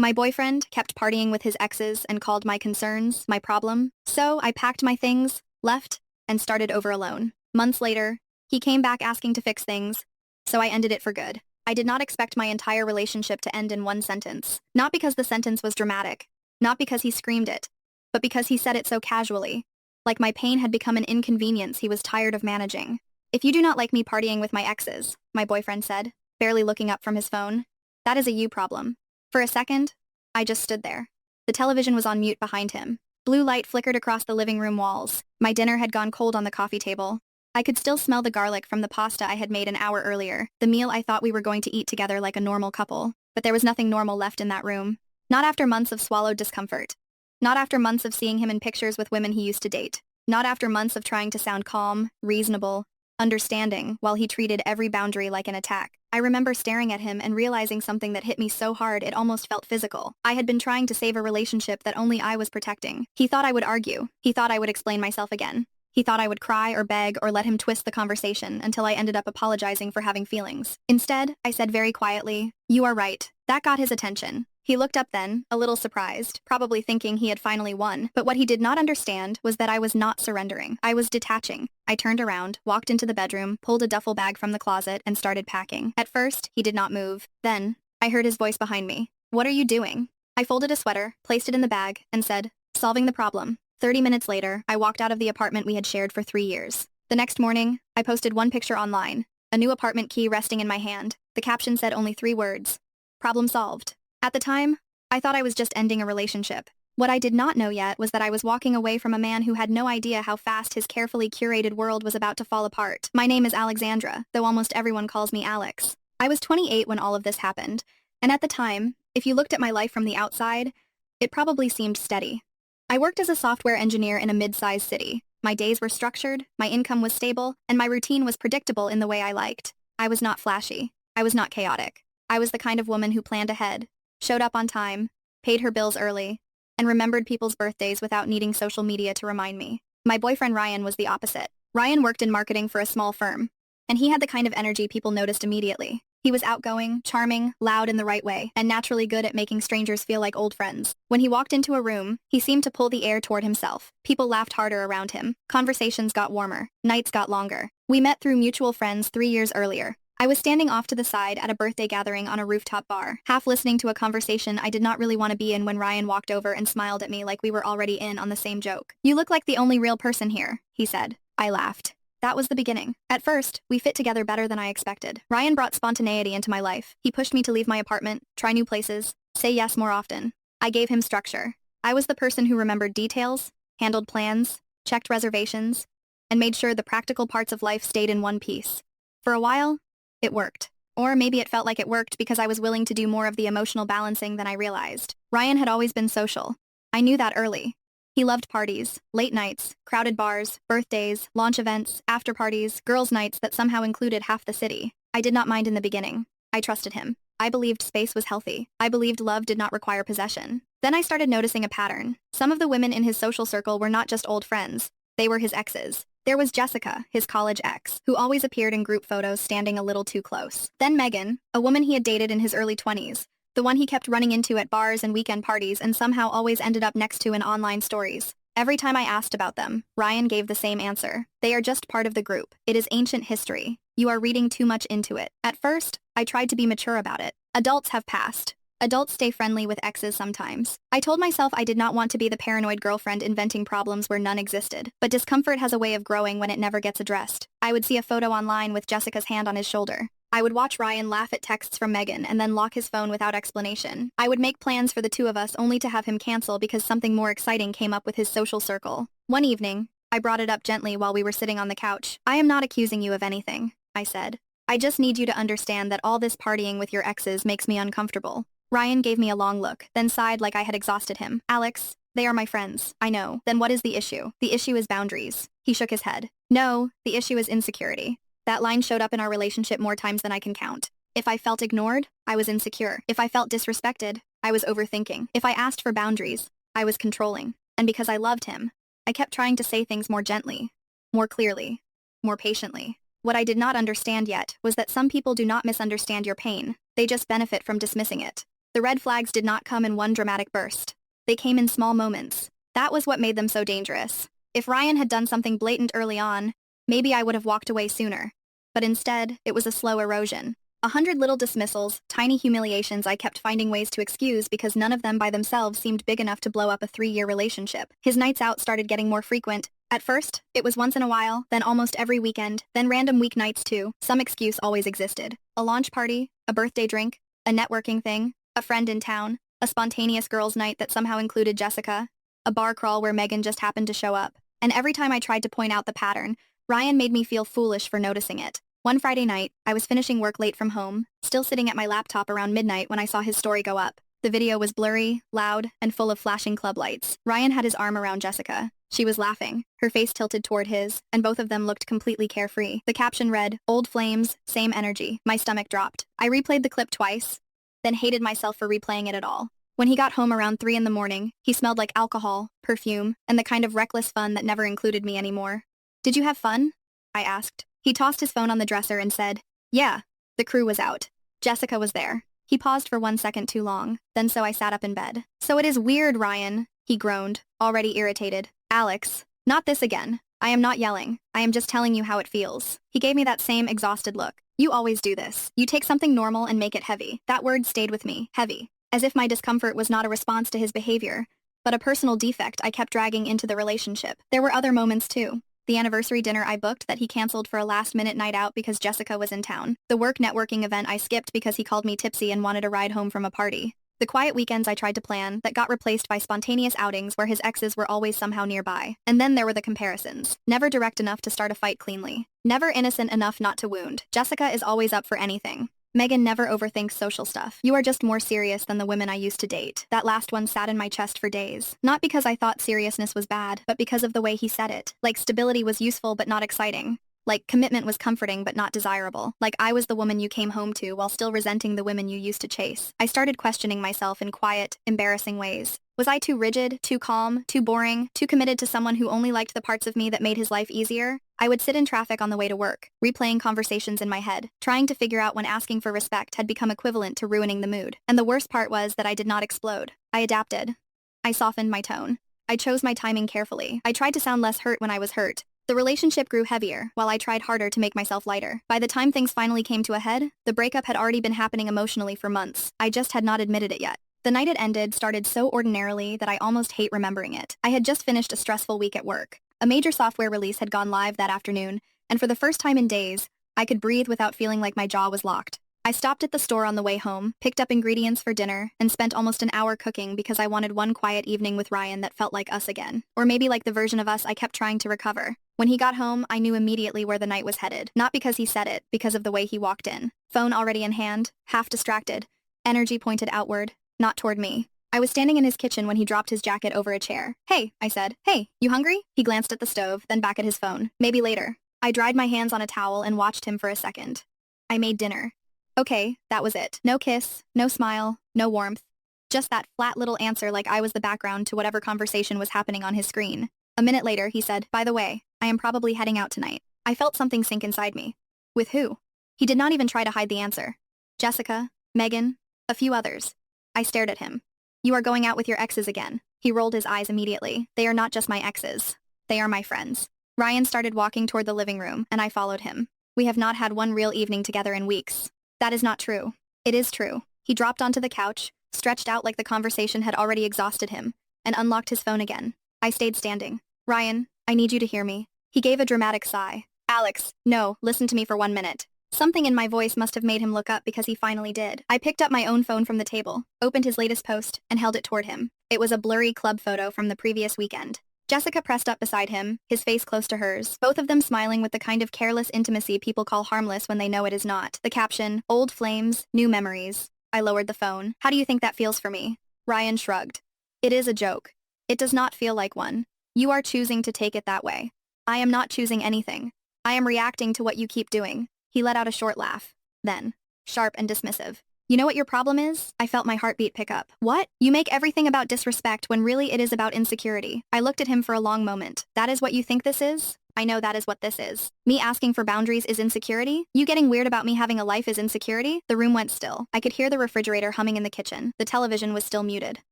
My boyfriend kept partying with his exes and called my concerns my problem. So I packed my things, left, and started over alone. Months later, he came back asking to fix things, so I ended it for good. I did not expect my entire relationship to end in one sentence. Not because the sentence was dramatic, not because he screamed it, but because he said it so casually. Like my pain had become an inconvenience he was tired of managing. If you do not like me partying with my exes, my boyfriend said, barely looking up from his phone, that is a you problem. For a second, I just stood there. The television was on mute behind him. Blue light flickered across the living room walls. My dinner had gone cold on the coffee table. I could still smell the garlic from the pasta I had made an hour earlier, the meal I thought we were going to eat together like a normal couple. But there was nothing normal left in that room. Not after months of swallowed discomfort. Not after months of seeing him in pictures with women he used to date. Not after months of trying to sound calm, reasonable, understanding, while he treated every boundary like an attack. I remember staring at him and realizing something that hit me so hard it almost felt physical. I had been trying to save a relationship that only I was protecting. He thought I would argue. He thought I would explain myself again. He thought I would cry or beg or let him twist the conversation until I ended up apologizing for having feelings. Instead, I said very quietly, "You are right." That got his attention. He looked up then, a little surprised, probably thinking he had finally won. But what he did not understand was that I was not surrendering. I was detaching. I turned around, walked into the bedroom, pulled a duffel bag from the closet, and started packing. At first, he did not move. Then, I heard his voice behind me. "What are you doing?" I folded a sweater, placed it in the bag, and said, "Solving the problem." 30 minutes later, I walked out of the apartment we had shared for 3 years. The next morning, I posted one picture online, a new apartment key resting in my hand. The caption said only 3 words. Problem solved. At the time, I thought I was just ending a relationship. What I did not know yet was that I was walking away from a man who had no idea how fast his carefully curated world was about to fall apart. My name is Alexandra, though almost everyone calls me Alex. I was 28 when all of this happened, and at the time, if you looked at my life from the outside, it probably seemed steady. I worked as a software engineer in a mid-sized city. My days were structured, my income was stable, and my routine was predictable in the way I liked. I was not flashy. I was not chaotic. I was the kind of woman who planned ahead, showed up on time, paid her bills early, and remembered people's birthdays without needing social media to remind me. My boyfriend Ryan was the opposite. Ryan worked in marketing for a small firm, and he had the kind of energy people noticed immediately. He was outgoing, charming, loud in the right way, and naturally good at making strangers feel like old friends. When he walked into a room, he seemed to pull the air toward himself. People laughed harder around him. Conversations got warmer. Nights got longer. We met through mutual friends 3 years earlier. I was standing off to the side at a birthday gathering on a rooftop bar, half listening to a conversation I did not really want to be in when Ryan walked over and smiled at me like we were already in on the same joke. "You look like the only real person here," he said. I laughed. That was the beginning. At first, we fit together better than I expected. Ryan brought spontaneity into my life. He pushed me to leave my apartment, try new places, say yes more often. I gave him structure. I was the person who remembered details, handled plans, checked reservations, and made sure the practical parts of life stayed in one piece. For a while, it worked. Or maybe it felt like it worked because I was willing to do more of the emotional balancing than I realized. Ryan had always been social. I knew that early. He loved parties, late nights, crowded bars, birthdays, launch events, after parties, girls' nights that somehow included half the city. I did not mind in the beginning. I trusted him. I believed space was healthy. I believed love did not require possession. Then I started noticing a pattern. Some of the women in his social circle were not just old friends. They were his exes. There was Jessica, his college ex, who always appeared in group photos standing a little too close. Then Megan, a woman he had dated in his early 20s. The one he kept running into at bars and weekend parties and somehow always ended up next to in online stories. Every time I asked about them, Ryan gave the same answer. They are just part of the group. It is ancient history. You are reading too much into it. At first, I tried to be mature about it. Adults have passed. Adults stay friendly with exes sometimes. I told myself I did not want to be the paranoid girlfriend inventing problems where none existed. But discomfort has a way of growing when it never gets addressed. I would see a photo online with Jessica's hand on his shoulder. I would watch Ryan laugh at texts from Megan and then lock his phone without explanation. I would make plans for the two of us only to have him cancel because something more exciting came up with his social circle. One evening, I brought it up gently while we were sitting on the couch. "I am not accusing you of anything," I said. "I just need you to understand that all this partying with your exes makes me uncomfortable." Ryan gave me a long look, then sighed like I had exhausted him. "Alex, they are my friends, I know. Then what is the issue?" "The issue is boundaries." He shook his head. "No, the issue is insecurity." That line showed up in our relationship more times than I can count. If I felt ignored, I was insecure. If I felt disrespected, I was overthinking. If I asked for boundaries, I was controlling. And because I loved him, I kept trying to say things more gently, more clearly, more patiently. What I did not understand yet was that some people do not misunderstand your pain. They just benefit from dismissing it. The red flags did not come in one dramatic burst. They came in small moments. That was what made them so dangerous. If Ryan had done something blatant early on, maybe I would have walked away sooner. But instead, it was a slow erosion. 100 little dismissals, tiny humiliations I kept finding ways to excuse because none of them by themselves seemed big enough to blow up a 3-year relationship. His nights out started getting more frequent. At first, it was once in a while, then almost every weekend, then random weeknights too. Some excuse always existed. A launch party, a birthday drink, a networking thing, a friend in town, a spontaneous girls' night that somehow included Jessica, a bar crawl where Megan just happened to show up. And every time I tried to point out the pattern, Ryan made me feel foolish for noticing it. One Friday night, I was finishing work late from home, still sitting at my laptop around midnight when I saw his story go up. The video was blurry, loud, and full of flashing club lights. Ryan had his arm around Jessica. She was laughing, her face tilted toward his, and both of them looked completely carefree. The caption read, "Old flames, same energy." My stomach dropped. I replayed the clip twice, then hated myself for replaying it at all. When he got home around 3 in the morning, he smelled like alcohol, perfume, and the kind of reckless fun that never included me anymore. "Did you have fun?" I asked. He tossed his phone on the dresser and said, "Yeah." The crew was out. Jessica was there. He paused for 1 second too long, then so I sat up in bed. "So it is weird, Ryan," he groaned, already irritated. "Alex, not this again. I am not yelling. I am just telling you how it feels." He gave me that same exhausted look. "You always do this. You take something normal and make it heavy." That word stayed with me, heavy. As if my discomfort was not a response to his behavior, but a personal defect I kept dragging into the relationship. There were other moments too. The anniversary dinner I booked that he canceled for a last-minute night out because Jessica was in town. The work networking event I skipped because he called me tipsy and wanted a ride home from a party. The quiet weekends I tried to plan that got replaced by spontaneous outings where his exes were always somehow nearby. And then there were the comparisons. Never direct enough to start a fight cleanly. Never innocent enough not to wound. Jessica is always up for anything. Megan never overthinks social stuff. "You are just more serious than the women I used to date." That last one sat in my chest for days. Not because I thought seriousness was bad, but because of the way he said it. Like stability was useful but not exciting. Like commitment was comforting but not desirable. Like I was the woman you came home to while still resenting the women you used to chase. I started questioning myself in quiet, embarrassing ways. Was I too rigid, too calm, too boring, too committed to someone who only liked the parts of me that made his life easier? I would sit in traffic on the way to work, replaying conversations in my head, trying to figure out when asking for respect had become equivalent to ruining the mood. And the worst part was that I did not explode. I adapted. I softened my tone. I chose my timing carefully. I tried to sound less hurt when I was hurt. The relationship grew heavier, while I tried harder to make myself lighter. By the time things finally came to a head, the breakup had already been happening emotionally for months. I just had not admitted it yet. The night it ended started so ordinarily that I almost hate remembering it. I had just finished a stressful week at work. A major software release had gone live that afternoon, and for the first time in days, I could breathe without feeling like my jaw was locked. I stopped at the store on the way home, picked up ingredients for dinner, and spent almost an hour cooking because I wanted one quiet evening with Ryan that felt like us again. Or maybe like the version of us I kept trying to recover. When he got home, I knew immediately where the night was headed. Not because he said it, because of the way he walked in. Phone already in hand, half distracted, energy pointed outward, not toward me. I was standing in his kitchen when he dropped his jacket over a chair. "Hey," I said. "Hey, you hungry?" He glanced at the stove, then back at his phone. "Maybe later." I dried my hands on a towel and watched him for a second. I made dinner. Okay, that was it. No kiss, no smile, no warmth. Just that flat little answer like I was the background to whatever conversation was happening on his screen. A minute later, he said, "By the way, I am probably heading out tonight." I felt something sink inside me. With who? He did not even try to hide the answer. Jessica, Megan, a few others. I stared at him. "You are going out with your exes again." He rolled his eyes immediately. "They are not just my exes. They are my friends." Ryan started walking toward the living room, and I followed him. "We have not had one real evening together in weeks." "That is not true." "It is true." He dropped onto the couch, stretched out like the conversation had already exhausted him, and unlocked his phone again. I stayed standing. "Ryan, I need you to hear me." He gave a dramatic sigh. "Alex, no, listen to me for 1 minute." Something in my voice must have made him look up because he finally did. I picked up my own phone from the table, opened his latest post, and held it toward him. It was a blurry club photo from the previous weekend. Jessica pressed up beside him, his face close to hers, both of them smiling with the kind of careless intimacy people call harmless when they know it is not. The caption, "Old flames, new memories." I lowered the phone. "How do you think that feels for me?" Ryan shrugged. "It is a joke. It does not feel like one. You are choosing to take it that way. I am not choosing anything. I am reacting to what you keep doing." He let out a short laugh. Then, sharp and dismissive. "You know what your problem is?" I felt my heartbeat pick up. "What?" "You make everything about disrespect when really it is about insecurity." I looked at him for a long moment. "That is what you think this is?" I know that is what this is. Me asking for boundaries is insecurity? You getting weird about me having a life is insecurity? The room went still. I could hear the refrigerator humming in the kitchen. The television was still muted.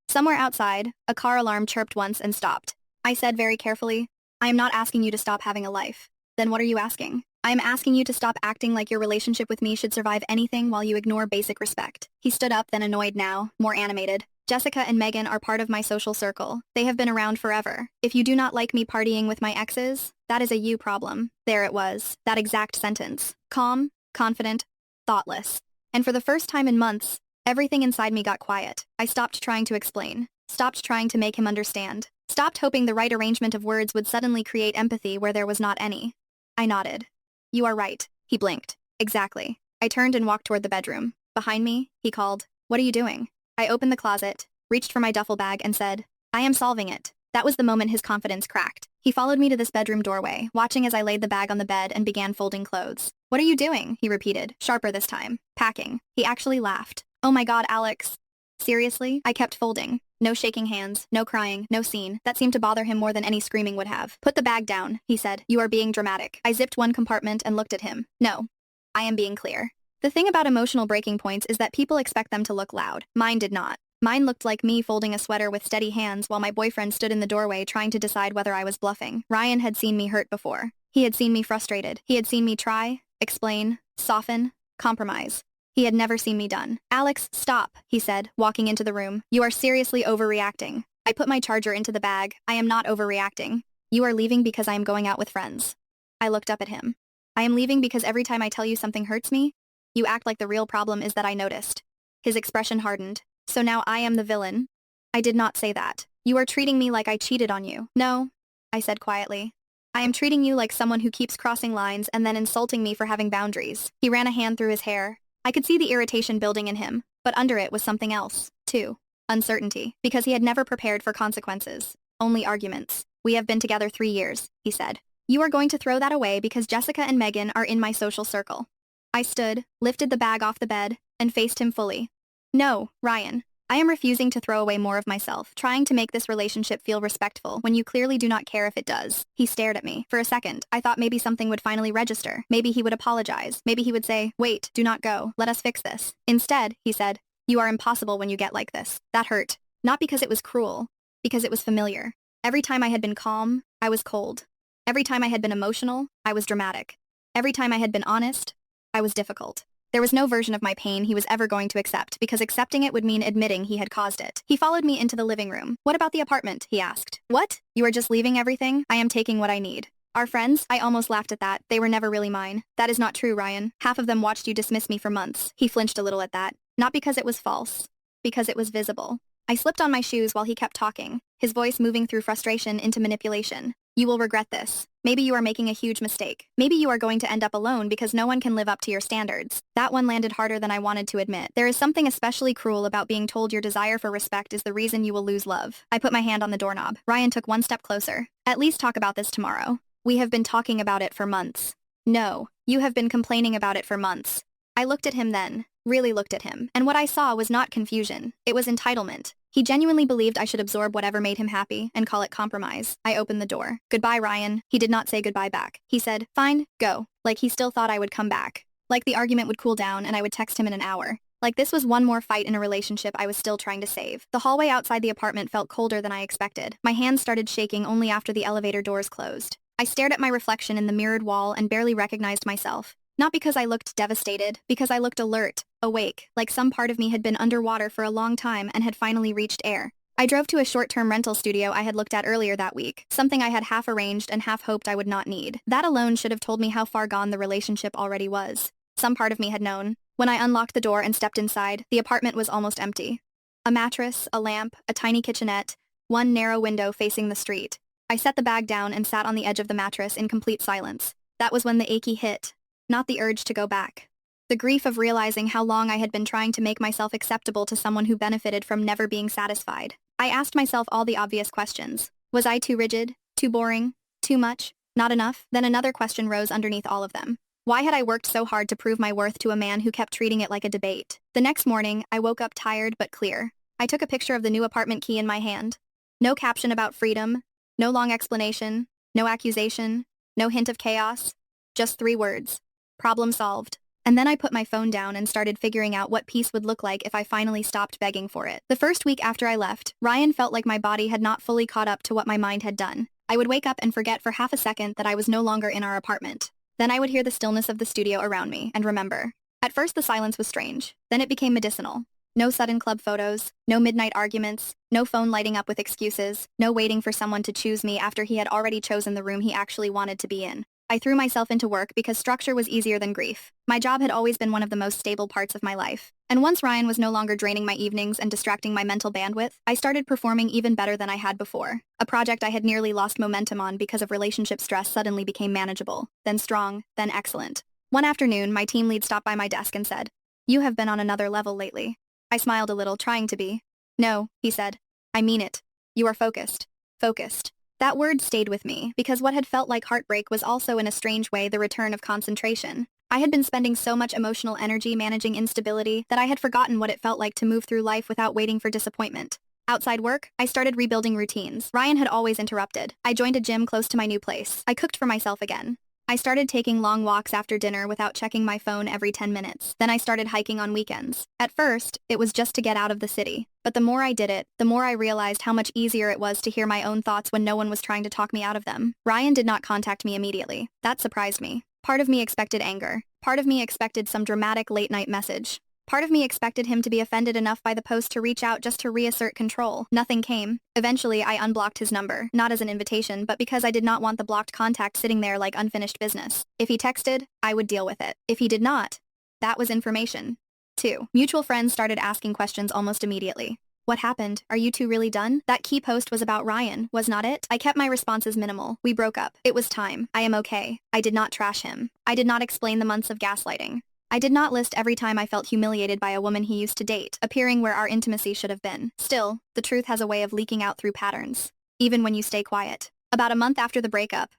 Somewhere outside, a car alarm chirped once and stopped. I said very carefully, I am not asking you to stop having a life. Then what are you asking? I am asking you to stop acting like your relationship with me should survive anything while you ignore basic respect. He stood up, then annoyed now, more animated. Jessica and Megan are part of my social circle. They have been around forever. If you do not like me partying with my exes, that is a you problem. There it was, that exact sentence. Calm, confident, thoughtless. And for the first time in months, everything inside me got quiet. I stopped trying to explain, stopped trying to make him understand, stopped hoping the right arrangement of words would suddenly create empathy where there was not any. I nodded. You are right, he blinked. Exactly. I turned and walked toward the bedroom. Behind me, he called, What are you doing? I opened the closet, reached for my duffel bag, and said, I am solving it. That was the moment his confidence cracked. He followed me to this bedroom doorway, watching as I laid the bag on the bed and began folding clothes. What are you doing? He repeated, sharper this time. Packing. He actually laughed. Oh my God, Alex. Seriously? I kept folding. No shaking hands, no crying, no scene. That seemed to bother him more than any screaming would have. Put the bag down, he said. You are being dramatic. I zipped one compartment and looked at him. No. I am being clear. The thing about emotional breaking points is that people expect them to look loud. Mine did not. Mine looked like me folding a sweater with steady hands while my boyfriend stood in the doorway trying to decide whether I was bluffing. Ryan had seen me hurt before. He had seen me frustrated. He had seen me try, explain, soften, compromise. He had never seen me done. Alex, stop, he said, walking into the room. You are seriously overreacting. I put my charger into the bag. I am not overreacting. You are leaving because I am going out with friends. I looked up at him. I am leaving because every time I tell you something hurts me, you act like the real problem is that I noticed. His expression hardened. So now I am the villain. I did not say that. You are treating me like I cheated on you. No, I said quietly. I am treating you like someone who keeps crossing lines and then insulting me for having boundaries. He ran a hand through his hair. I could see the irritation building in him, but under it was something else, too. Uncertainty, because he had never prepared for consequences. Only arguments. We have been together 3 years, he said. You are going to throw that away because Jessica and Megan are in my social circle. I stood, lifted the bag off the bed, and faced him fully. No, Ryan. I am refusing to throw away more of myself, trying to make this relationship feel respectful when you clearly do not care if it does. He stared at me. For a second, I thought maybe something would finally register. Maybe he would apologize. Maybe he would say, wait, do not go. Let us fix this. Instead, he said, you are impossible when you get like this. That hurt. Not because it was cruel, because it was familiar. Every time I had been calm, I was cold. Every time I had been emotional, I was dramatic. Every time I had been honest, I was difficult. There was no version of my pain he was ever going to accept because accepting it would mean admitting he had caused it. He followed me into the living room. What about the apartment? He asked. What? You are just leaving everything? I am taking what I need. Our friends? I almost laughed at that. They were never really mine. That is not true, Ryan. Half of them watched you dismiss me for months. He flinched a little at that. Not because it was false. Because it was visible. I slipped on my shoes while he kept talking, his voice moving through frustration into manipulation. You will regret this. Maybe you are making a huge mistake. Maybe you are going to end up alone because no one can live up to your standards. That one landed harder than I wanted to admit. There is something especially cruel about being told your desire for respect is the reason you will lose love. I put my hand on the doorknob. Ryan took one step closer. At least talk about this tomorrow. We have been talking about it for months. No, you have been complaining about it for months. I looked at him then, really looked at him, and what I saw was not confusion. It was entitlement. He genuinely believed I should absorb whatever made him happy and call it compromise. I opened the door. Goodbye, Ryan. He did not say goodbye back. He said, fine, go. Like he still thought I would come back. Like the argument would cool down and I would text him in an hour. Like this was one more fight in a relationship I was still trying to save. The hallway outside the apartment felt colder than I expected. My hands started shaking only after the elevator doors closed. I stared at my reflection in the mirrored wall and barely recognized myself. Not because I looked devastated, because I looked alert, awake, like some part of me had been underwater for a long time and had finally reached air. I drove to a short-term rental studio I had looked at earlier that week, something I had half arranged and half hoped I would not need. That alone should have told me how far gone the relationship already was. Some part of me had known. When I unlocked the door and stepped inside, the apartment was almost empty. A mattress, a lamp, a tiny kitchenette, one narrow window facing the street. I set the bag down and sat on the edge of the mattress in complete silence. That was when the achy hit. Not the urge to go back. The grief of realizing how long I had been trying to make myself acceptable to someone who benefited from never being satisfied. I asked myself all the obvious questions. Was I too rigid? Too boring? Too much? Not enough? Then another question rose underneath all of them. Why had I worked so hard to prove my worth to a man who kept treating it like a debate? The next morning, I woke up tired but clear. I took a picture of the new apartment key in my hand. No caption about freedom, no long explanation, no accusation, No hint of chaos. Just 3 words. Problem solved. And then I put my phone down and started figuring out what peace would look like if I finally stopped begging for it. The first week after I left, Ryan felt like my body had not fully caught up to what my mind had done. I would wake up and forget for half a second that I was no longer in our apartment. Then I would hear the stillness of the studio around me and remember. At first the silence was strange. Then it became medicinal. No sudden club photos, no midnight arguments, no phone lighting up with excuses, no waiting for someone to choose me after he had already chosen the room he actually wanted to be in. I threw myself into work because structure was easier than grief. My job had always been one of the most stable parts of my life. And once Ryan was no longer draining my evenings and distracting my mental bandwidth, I started performing even better than I had before. A project I had nearly lost momentum on because of relationship stress suddenly became manageable, then strong, then excellent. One afternoon, my team lead stopped by my desk and said, "You have been on another level lately." I smiled a little, trying to be. "No," he said. "I mean it. You are focused. Focused." That word stayed with me, because what had felt like heartbreak was also in a strange way the return of concentration. I had been spending so much emotional energy managing instability that I had forgotten what it felt like to move through life without waiting for disappointment. Outside work, I started rebuilding routines. Ryan had always interrupted. I joined a gym close to my new place. I cooked for myself again. I started taking long walks after dinner without checking my phone every 10 minutes. Then I started hiking on weekends. At first, it was just to get out of the city. But the more I did it, the more I realized how much easier it was to hear my own thoughts when no one was trying to talk me out of them. Ryan did not contact me immediately. That surprised me. Part of me expected anger. Part of me expected some dramatic late-night message. Part of me expected him to be offended enough by the post to reach out just to reassert control. Nothing came. Eventually, I unblocked his number, not as an invitation, but because I did not want the blocked contact sitting there like unfinished business. If he texted, I would deal with it. If he did not, that was information. 2. Mutual friends started asking questions almost immediately. "What happened? Are you two really done?" That key post was about Ryan, was not it? I kept my responses minimal. We broke up. It was time. I am okay. I did not trash him. I did not explain the months of gaslighting. I did not list every time I felt humiliated by a woman he used to date, appearing where our intimacy should have been. Still, the truth has a way of leaking out through patterns, even when you stay quiet. About a month after the breakup,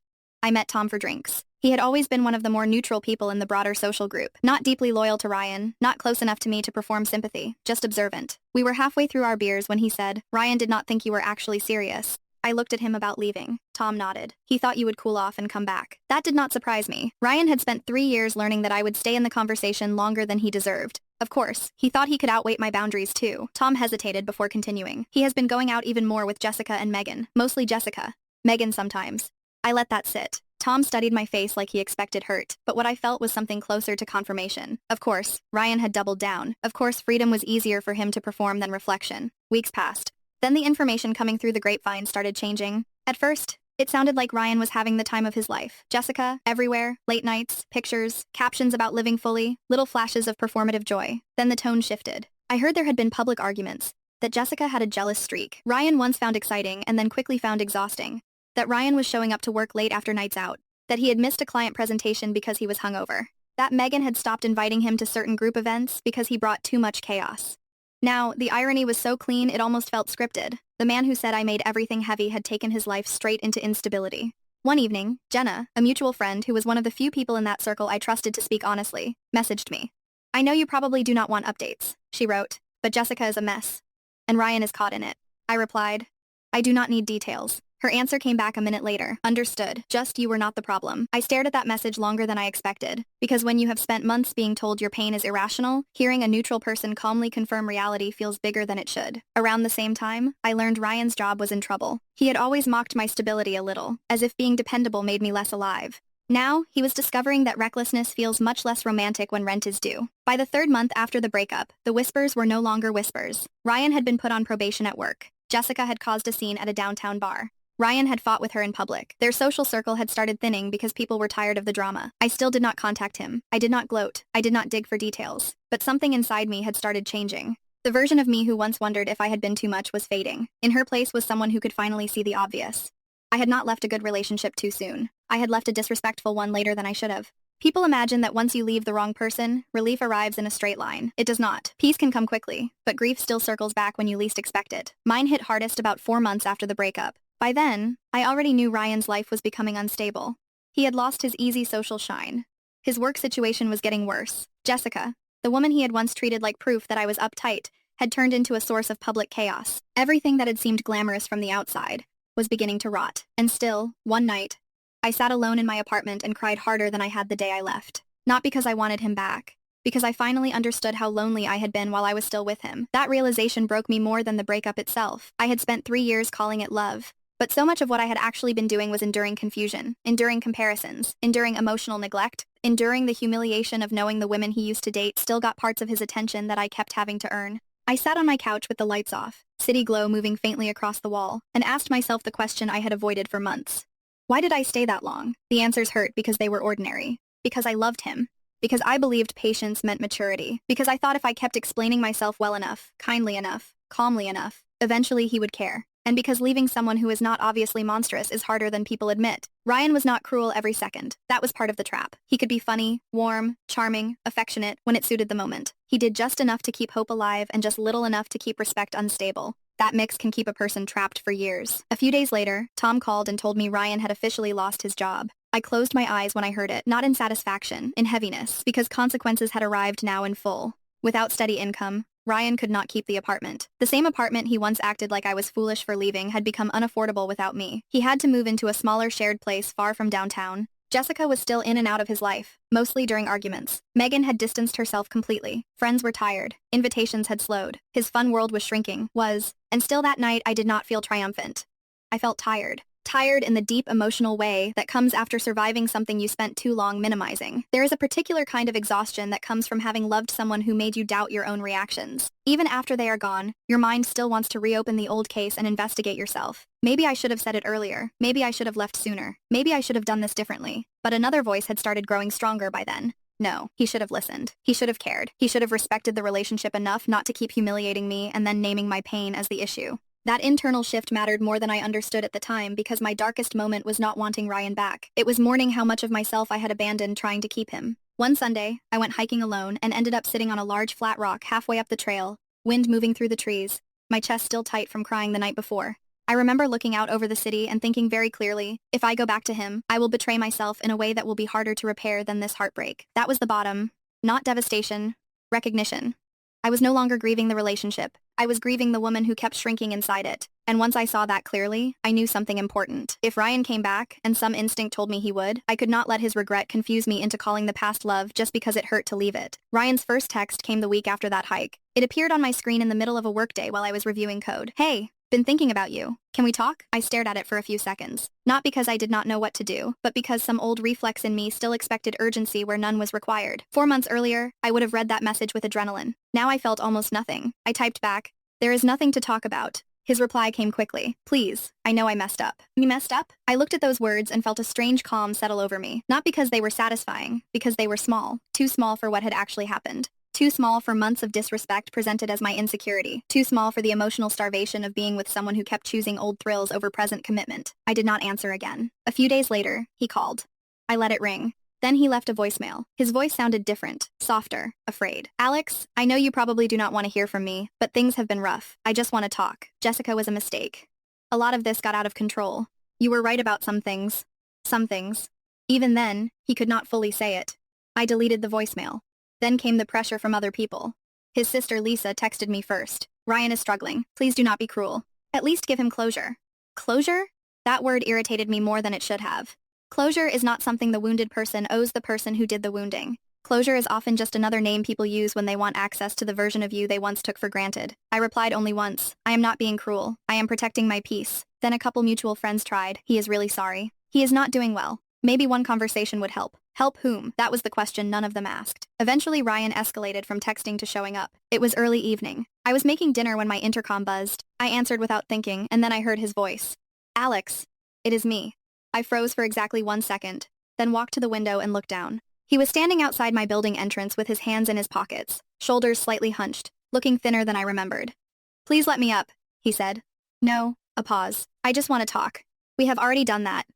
I met Tom for drinks. He had always been one of the more neutral people in the broader social group, not deeply loyal to Ryan, not close enough to me to perform sympathy, just observant. We were halfway through our beers when he said, "Ryan did not think you were actually serious." I looked at him about leaving. Tom nodded. He thought you would cool off and come back. That did not surprise me. Ryan had spent 3 years learning that I would stay in the conversation longer than he deserved. Of course, he thought he could outweigh my boundaries too. Tom hesitated before continuing. He has been going out even more with Jessica and Megan. Mostly Jessica. Megan sometimes. I let that sit. Tom studied my face like he expected hurt, but what I felt was something closer to confirmation. Of course, Ryan had doubled down. Of course, freedom was easier for him to perform than reflection. Weeks passed. Then the information coming through the grapevine started changing. At first, it sounded like Ryan was having the time of his life. Jessica, everywhere, late nights, pictures, captions about living fully, little flashes of performative joy. Then the tone shifted. I heard there had been public arguments, that Jessica had a jealous streak. Ryan once found exciting and then quickly found exhausting. That Ryan was showing up to work late after nights out. That he had missed a client presentation because he was hungover. That Megan had stopped inviting him to certain group events because he brought too much chaos. Now, the irony was so clean it almost felt scripted. The man who said I made everything heavy had taken his life straight into instability. One evening, Jenna, a mutual friend who was one of the few people in that circle I trusted to speak honestly, messaged me. "I know you probably do not want updates," she wrote, "but Jessica is a mess. And Ryan is caught in it." I replied, "I do not need details." Her answer came back a minute later. "Understood. Just you were not the problem." I stared at that message longer than I expected, because when you have spent months being told your pain is irrational, hearing a neutral person calmly confirm reality feels bigger than it should. Around the same time, I learned Ryan's job was in trouble. He had always mocked my stability a little, as if being dependable made me less alive. Now, he was discovering that recklessness feels much less romantic when rent is due. By the 3rd month after the breakup, the whispers were no longer whispers. Ryan had been put on probation at work. Jessica had caused a scene at a downtown bar. Ryan had fought with her in public. Their social circle had started thinning because people were tired of the drama. I still did not contact him. I did not gloat. I did not dig for details. But something inside me had started changing. The version of me who once wondered if I had been too much was fading. In her place was someone who could finally see the obvious. I had not left a good relationship too soon. I had left a disrespectful one later than I should have. People imagine that once you leave the wrong person, relief arrives in a straight line. It does not. Peace can come quickly, but grief still circles back when you least expect it. Mine hit hardest about 4 months after the breakup. By then, I already knew Ryan's life was becoming unstable. He had lost his easy social shine. His work situation was getting worse. Jessica, the woman he had once treated like proof that I was uptight, had turned into a source of public chaos. Everything that had seemed glamorous from the outside was beginning to rot. And still, one night, I sat alone in my apartment and cried harder than I had the day I left. Not because I wanted him back. Because I finally understood how lonely I had been while I was still with him. That realization broke me more than the breakup itself. I had spent 3 years calling it love. But so much of what I had actually been doing was enduring confusion, enduring comparisons, enduring emotional neglect, enduring the humiliation of knowing the women he used to date still got parts of his attention that I kept having to earn. I sat on my couch with the lights off, city glow moving faintly across the wall, and asked myself the question I had avoided for months. Why did I stay that long? The answers hurt because they were ordinary. Because I loved him. Because I believed patience meant maturity. Because I thought if I kept explaining myself well enough, kindly enough, calmly enough, eventually he would care. And because leaving someone who is not obviously monstrous is harder than people admit. Ryan was not cruel every second. That was part of the trap. He could be funny, warm, charming, affectionate when it suited the moment. He did just enough to keep hope alive and just little enough to keep respect unstable. That mix can keep a person trapped for years. A few days later, Tom called and told me Ryan had officially lost his job. I closed my eyes when I heard it, not in satisfaction, in heaviness, because consequences had arrived now in full. Without steady income, Ryan could not keep the apartment. The same apartment he once acted like I was foolish for leaving had become unaffordable without me. He had to move into a smaller shared place far from downtown. Jessica was still in and out of his life, mostly during arguments. Megan had distanced herself completely. Friends were tired. Invitations had slowed. His fun world was shrinking, and still that night I did not feel triumphant. I felt tired. Tired in the deep emotional way that comes after surviving something you spent too long minimizing. There is a particular kind of exhaustion that comes from having loved someone who made you doubt your own reactions. Even after they are gone, your mind still wants to reopen the old case and investigate yourself. Maybe I should have said it earlier. Maybe I should have left sooner. Maybe I should have done this differently. But another voice had started growing stronger by then. No, he should have listened. He should have cared. He should have respected the relationship enough not to keep humiliating me and then naming my pain as the issue. That internal shift mattered more than I understood at the time because my darkest moment was not wanting Ryan back. It was mourning how much of myself I had abandoned trying to keep him. One Sunday, I went hiking alone and ended up sitting on a large flat rock halfway up the trail, wind moving through the trees, my chest still tight from crying the night before. I remember looking out over the city and thinking very clearly, if I go back to him, I will betray myself in a way that will be harder to repair than this heartbreak. That was the bottom. Not devastation. Recognition. I was no longer grieving the relationship. I was grieving the woman who kept shrinking inside it. And once I saw that clearly, I knew something important. If Ryan came back, and some instinct told me he would, I could not let his regret confuse me into calling the past love just because it hurt to leave it. Ryan's first text came the week after that hike. It appeared on my screen in the middle of a workday while I was reviewing code. Hey, been thinking about you. Can we talk? I stared at it for a few seconds. Not because I did not know what to do, but because some old reflex in me still expected urgency where none was required. 4 months earlier, I would have read that message with adrenaline. Now I felt almost nothing. I typed back, "There is nothing to talk about." His reply came quickly. "Please, I know I messed up." "You messed up?" I looked at those words and felt a strange calm settle over me. Not because they were satisfying, because they were small. Too small for what had actually happened. Too small for months of disrespect presented as my insecurity. Too small for the emotional starvation of being with someone who kept choosing old thrills over present commitment. I did not answer again. A few days later, he called. I let it ring. Then he left a voicemail. His voice sounded different, softer, afraid. "Alex, I know you probably do not want to hear from me, but things have been rough. I just want to talk. Jessica was a mistake. A lot of this got out of control. You were right about some things. Some things." Even then, he could not fully say it. I deleted the voicemail. Then came the pressure from other people. His sister Lisa texted me first. "Ryan is struggling. Please do not be cruel. At least give him closure." Closure? That word irritated me more than it should have. Closure is not something the wounded person owes the person who did the wounding. Closure is often just another name people use when they want access to the version of you they once took for granted. I replied only once. "I am not being cruel. I am protecting my peace." Then a couple mutual friends tried. "He is really sorry. He is not doing well. Maybe one conversation would help." Help whom? That was the question none of them asked. Eventually, Ryan escalated from texting to showing up. It was early evening. I was making dinner when my intercom buzzed. I answered without thinking, and then I heard his voice. "Alex, it is me." I froze for exactly 1 second, then walked to the window and looked down. He was standing outside my building entrance with his hands in his pockets, shoulders slightly hunched, looking thinner than I remembered. "Please let me up," he said. "No," a pause. "I just want to talk." "We have already done that."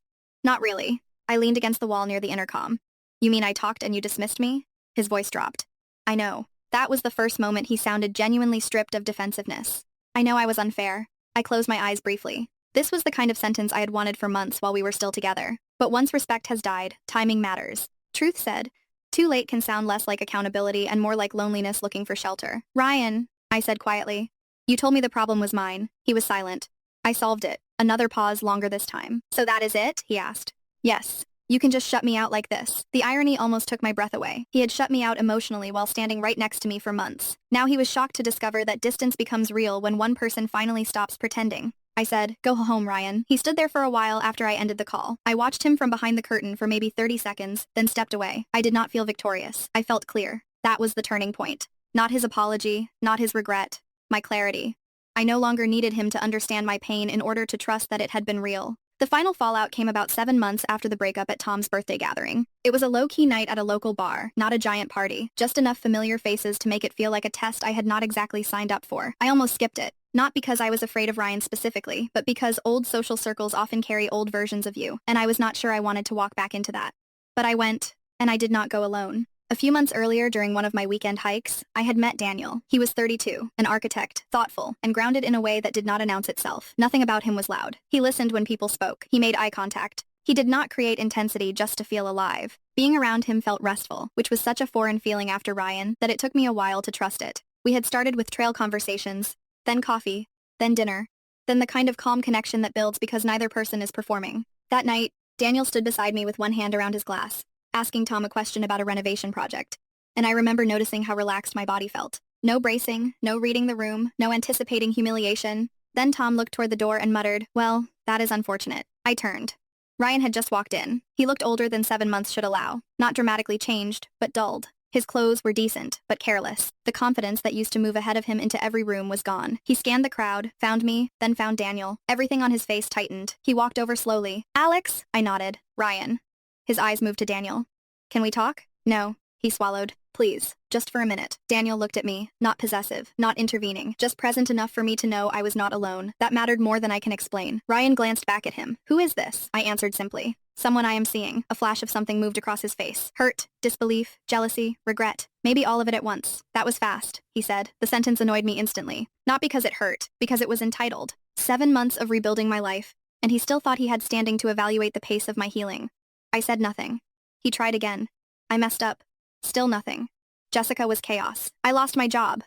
"Not really." I leaned against the wall near the intercom. "You mean I talked and you dismissed me?" His voice dropped. "I know." That was the first moment he sounded genuinely stripped of defensiveness. "I know I was unfair." I closed my eyes briefly. This was the kind of sentence I had wanted for months while we were still together. But once respect has died, timing matters. Truth said, too late can sound less like accountability and more like loneliness looking for shelter. "Ryan," I said quietly. "You told me the problem was mine." He was silent. "I solved it." Another pause, longer this time. "So that is it?" he asked. Yes. You can just shut me out like this. The irony almost took my breath away. He had shut me out emotionally while standing right next to me for months. Now he was shocked to discover that distance becomes real when one person finally stops pretending. I said, "Go home, Ryan." He stood there for a while after I ended the call. I watched him from behind the curtain for maybe 30 seconds, then stepped away. I did not feel victorious. I felt clear. That was the turning point. Not his apology, not his regret. My clarity. I no longer needed him to understand my pain in order to trust that it had been real. The final fallout came about 7 months after the breakup at Tom's birthday gathering. It was a low-key night at a local bar, not a giant party, just enough familiar faces to make it feel like a test I had not exactly signed up for. I almost skipped it. Not because I was afraid of Ryan specifically, but because old social circles often carry old versions of you, and I was not sure I wanted to walk back into that. But I went, and I did not go alone. A few months earlier, during one of my weekend hikes, I had met Daniel. He was 32, an architect, thoughtful, and grounded in a way that did not announce itself. Nothing about him was loud. He listened when people spoke. He made eye contact. He did not create intensity just to feel alive. Being around him felt restful, which was such a foreign feeling after Ryan that it took me a while to trust it. We had started with trail conversations, then coffee, then dinner, then the kind of calm connection that builds because neither person is performing. That night, Daniel stood beside me with one hand around his glass, asking Tom a question about a renovation project. And I remember noticing how relaxed my body felt. No bracing, no reading the room, no anticipating humiliation. Then Tom looked toward the door and muttered, "Well, that is unfortunate." I turned. Ryan had just walked in. He looked older than 7 months should allow. Not dramatically changed, but dulled. His clothes were decent, but careless. The confidence that used to move ahead of him into every room was gone. He scanned the crowd, found me, then found Daniel. Everything on his face tightened. He walked over slowly. "Alex?" I nodded. "Ryan." His eyes moved to Daniel. "Can we talk?" "No." He swallowed. "Please, just for a minute." Daniel looked at me, not possessive, not intervening, just present enough for me to know I was not alone. That mattered more than I can explain. Ryan glanced back at him. "Who is this?" I answered simply. "Someone I am seeing." A flash of something moved across his face. Hurt, disbelief, jealousy, regret. Maybe all of it at once. "That was fast," he said. The sentence annoyed me instantly. Not because it hurt, because it was entitled. 7 months of rebuilding my life, and he still thought he had standing to evaluate the pace of my healing. I said nothing. He tried again. I messed up. Still nothing. Jessica was chaos. I lost my job.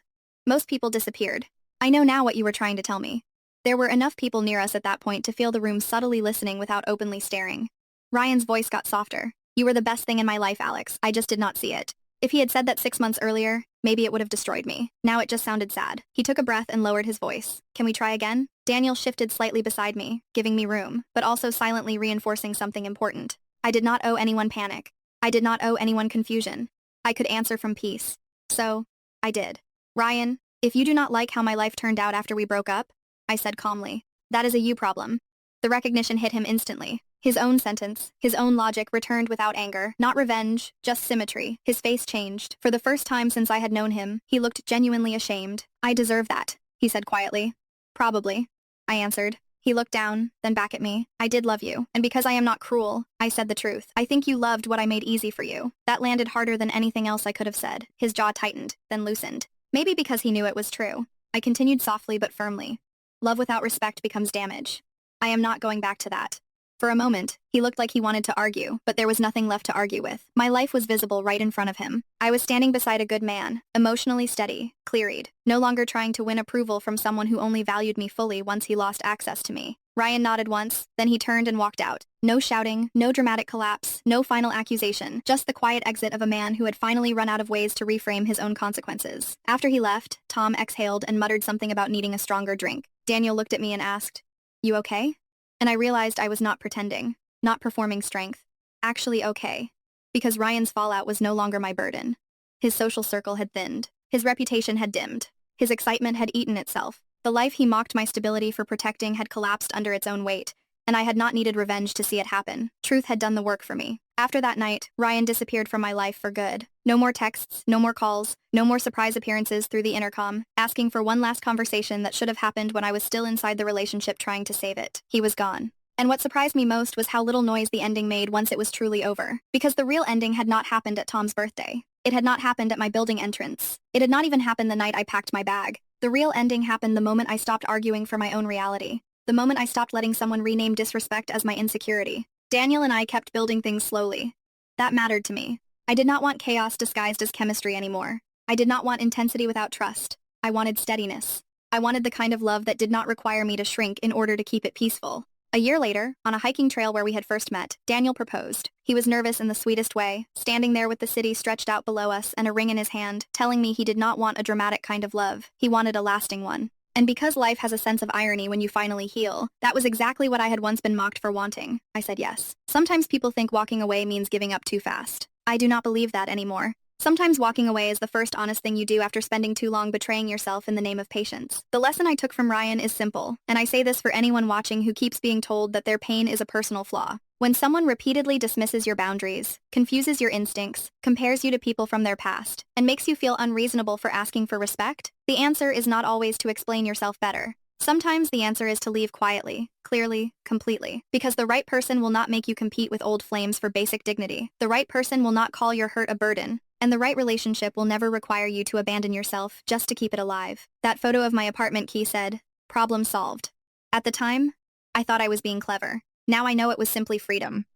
Most people disappeared. I know now what you were trying to tell me. There were enough people near us at that point to feel the room subtly listening without openly staring. Ryan's voice got softer. "You were the best thing in my life, Alex. I just did not see it." If he had said that 6 months earlier, maybe it would have destroyed me. Now it just sounded sad. He took a breath and lowered his voice. "Can we try again?" Daniel shifted slightly beside me, giving me room, but also silently reinforcing something important. I did not owe anyone panic. I did not owe anyone confusion. I could answer from peace. So, I did. "Ryan, if you do not like how my life turned out after we broke up," I said calmly, "that is a you problem." The recognition hit him instantly. His own sentence, his own logic returned without anger, not revenge, just symmetry. His face changed. For the first time since I had known him, he looked genuinely ashamed. "I deserve that," he said quietly. "Probably," I answered. He looked down, then back at me. "I did love you, and because I am not cruel, I said the truth. I think you loved what I made easy for you." That landed harder than anything else I could have said. His jaw tightened, then loosened. Maybe because he knew it was true. I continued softly but firmly. "Love without respect becomes damage. I am not going back to that." For a moment, he looked like he wanted to argue, but there was nothing left to argue with. My life was visible right in front of him. I was standing beside a good man, emotionally steady, clear-eyed, no longer trying to win approval from someone who only valued me fully once he lost access to me. Ryan nodded once, then he turned and walked out. No shouting, no dramatic collapse, no final accusation, just the quiet exit of a man who had finally run out of ways to reframe his own consequences. After he left, Tom exhaled and muttered something about needing a stronger drink. Daniel looked at me and asked, "You okay?" And I realized I was not pretending, not performing strength. Actually okay. Because Ryan's fallout was no longer my burden. His social circle had thinned. His reputation had dimmed. His excitement had eaten itself. The life he mocked my stability for protecting had collapsed under its own weight, and I had not needed revenge to see it happen. Truth had done the work for me. After that night, Ryan disappeared from my life for good. No more texts, no more calls, no more surprise appearances through the intercom, asking for one last conversation that should have happened when I was still inside the relationship trying to save it. He was gone. And what surprised me most was how little noise the ending made once it was truly over. Because the real ending had not happened at Tom's birthday. It had not happened at my building entrance. It had not even happened the night I packed my bag. The real ending happened the moment I stopped arguing for my own reality. The moment I stopped letting someone rename disrespect as my insecurity. Daniel and I kept building things slowly. That mattered to me. I did not want chaos disguised as chemistry anymore. I did not want intensity without trust. I wanted steadiness. I wanted the kind of love that did not require me to shrink in order to keep it peaceful. A year later, on a hiking trail where we had first met, Daniel proposed. He was nervous in the sweetest way, standing there with the city stretched out below us and a ring in his hand, telling me he did not want a dramatic kind of love. He wanted a lasting one. And because life has a sense of irony when you finally heal, that was exactly what I had once been mocked for wanting. I said yes. Sometimes people think walking away means giving up too fast. I do not believe that anymore. Sometimes walking away is the first honest thing you do after spending too long betraying yourself in the name of patience. The lesson I took from Ryan is simple, and I say this for anyone watching who keeps being told that their pain is a personal flaw. When someone repeatedly dismisses your boundaries, confuses your instincts, compares you to people from their past, and makes you feel unreasonable for asking for respect, the answer is not always to explain yourself better. Sometimes the answer is to leave quietly, clearly, completely. Because the right person will not make you compete with old flames for basic dignity. The right person will not call your hurt a burden. And the right relationship will never require you to abandon yourself just to keep it alive. That photo of my apartment key said, "Problem solved." At the time, I thought I was being clever. Now I know it was simply freedom.